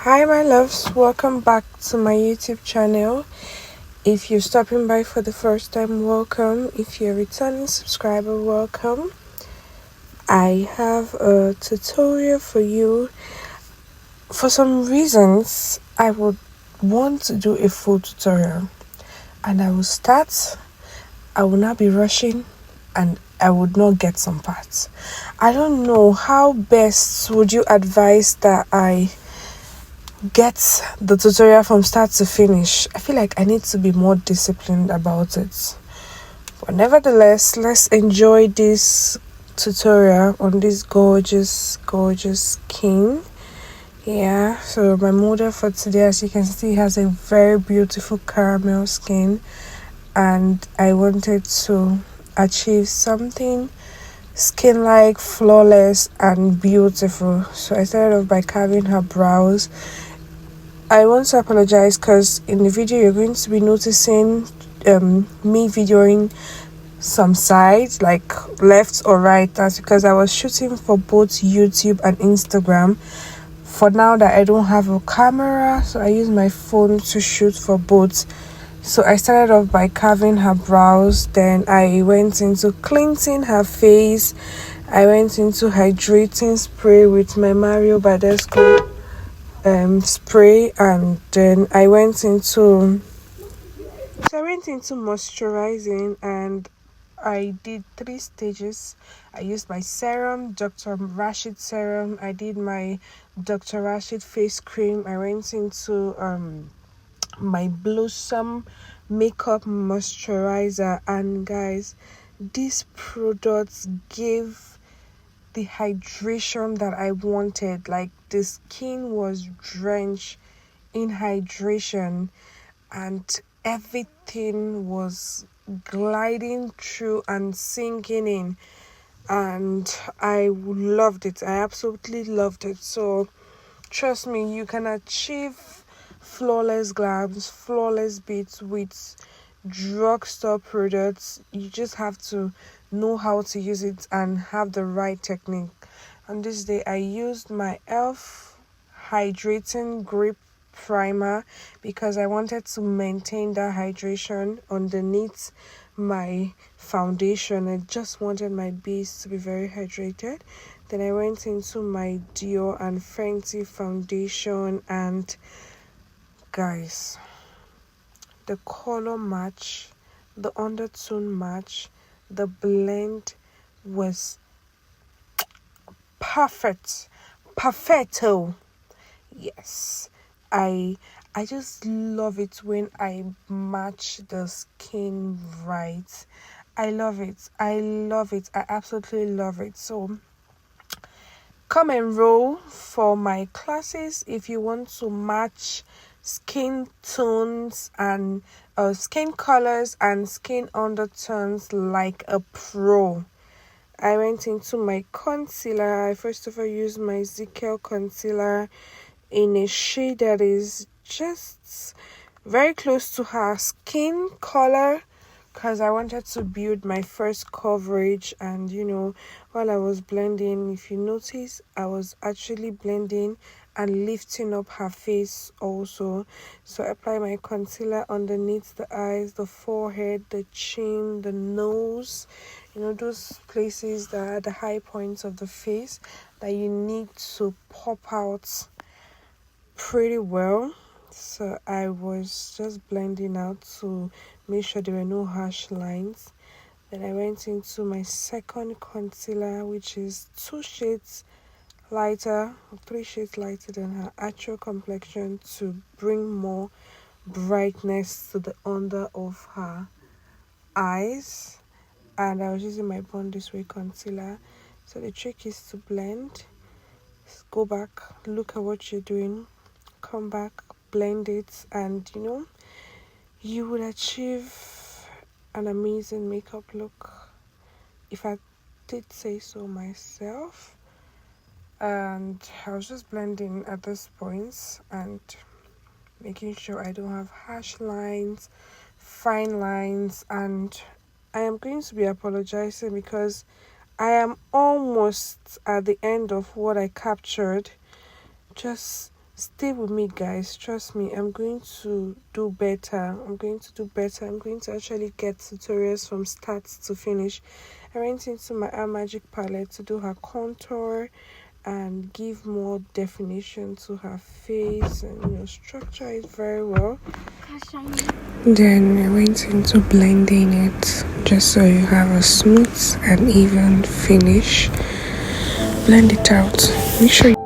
Hi, my loves, welcome back to my YouTube channel. If you're stopping by for the first time, welcome. If you're a returning subscriber, welcome. I have a tutorial for you. For some reasons, I would want to do a full tutorial, and I will start. I will not be rushing, and I would not get some parts. I don't know how best would you advise that I get the tutorial from start to finish. I feel like I need to be more disciplined about it. But nevertheless, let's enjoy this tutorial on this gorgeous skin. Yeah, so my model for today, as you can see, has a very beautiful caramel skin, and I wanted to achieve something skin like, flawless, and beautiful. So I started off by carving her brows. I want to apologize because in the video you're going to be noticing me videoing some sides, like left or right. That's because I was shooting for both YouTube and Instagram. For now that I don't have a camera, so I use my phone to shoot for both. So I started off by carving her brows, then I went into cleansing her face. I went into hydrating spray with my Mario Badescu spray, and then I went into moisturizing, and I did 3 stages. I used my serum, Dr. Rashid serum. I did my Dr. Rashid face cream. I went into my Blossom makeup moisturizer, and guys, these products gave the hydration that I wanted. Like, the skin was drenched in hydration, and everything was gliding through and sinking in, and I loved it. I absolutely loved it. So trust me, you can achieve flawless glams, flawless beats with drugstore products. You just have to know how to use it and have the right technique. On this day, I used my ELF hydrating grip primer because I wanted to maintain that hydration underneath my foundation. I just wanted my base to be very hydrated. Then I went into my Dior and Fenty foundation, and guys, the color match, the undertone match, the blend was perfecto. Yes, I just love it when I match the skin right. I love it. I absolutely love it. So come enroll for my classes if you want to match skin tones and skin colors and skin undertones like a pro. I went into my concealer. I first of all used my Ezekiel concealer in a shade that is just very close to her skin color, because I wanted to build my first coverage. And while I was blending, if you notice, I was actually blending and lifting up her face also. So I apply my concealer underneath the eyes, the forehead, the chin, the nose, those places that are the high points of the face that you need to pop out pretty well. So I was just blending out to make sure there were no harsh lines. Then I went into my second concealer, which is 2 shades lighter, 3 shades lighter than her actual complexion, to bring more brightness to the under of her eyes. And I was using my Born This Way concealer. So the trick is to blend, go back, look at what you're doing, come back, blend it, and you would achieve an amazing makeup look, if I did say so myself. And I was just blending at this point and making sure I don't have harsh lines, fine lines. And I am going to be apologizing because I am almost at the end of what I captured. Just Stay with me, guys. Trust me, I'm going to do better. I'm going to do better. I'm going to actually get tutorials from start to finish. I went into my Art Magic palette to do her contour and give more definition to her face and structure it very well. Then I went into blending it just so you have a smooth and even finish. Blend it out. Make sure